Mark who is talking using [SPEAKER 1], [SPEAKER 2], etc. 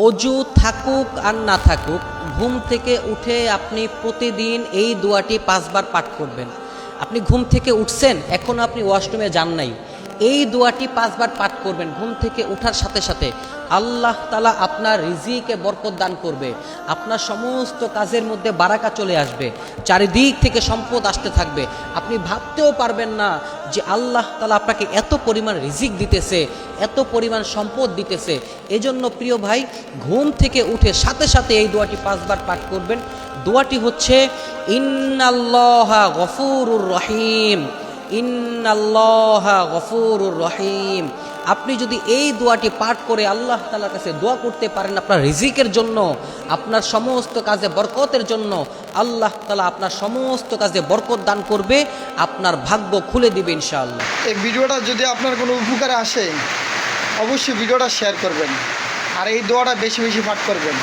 [SPEAKER 1] অজু থাকুক আর না থাকুক, ঘুম থেকে উঠে আপনি প্রতিদিন এই দোয়াটি 5 বার পাঠ করবেন। আপনি ঘুম থেকে উঠছেন, এখনও আপনি ওয়াশরুমে যান নাই, এই দোয়াটি 5 বার পাঠ করবেন। ঘুম থেকে উঠার সাথে সাথে আল্লাহ তাআলা আপনার রিজিকে বরকত দান করবে, আপনার সমস্ত কাজের মধ্যে বারাকা চলে আসবে, চারিদিক থেকে সম্পদ আসতে থাকবে। আপনি ভাবতেও পারবেন না যে আল্লাহ তাআলা আপনাকে এত পরিমাণ রিজিক দিতেছে, এত পরিমাণ সম্পদ দিতেছে। এজন্য প্রিয় ভাই, ঘুম থেকে উঠে সাথে সাথে এই দোয়াটি 5 বার পাঠ করবেন। দোয়াটি হচ্ছে ইন্নাল্লাহা গফুরুর রহিম, ইন্নাল্লাহা গফুরুর রহিম। আপনি যদি এই দোয়াটি পাঠ করে আল্লাহ তাআলার কাছে দোয়া করতে পারেন আপনার রিজিকের জন্য, আপনার সমস্ত কাজে বরকতের জন্য, আল্লাহ তাআলা আপনার সমস্ত কাজে বরকত দান করবে, আপনার ভাগ্য খুলে দিবে ইনশাআল্লাহ।
[SPEAKER 2] এই ভিডিওটা যদি আপনার কোনো উপকারে আসে, অবশ্যই ভিডিওটা শেয়ার করবেন আর এই দোয়াটা বেশি বেশি পাঠ করবেন।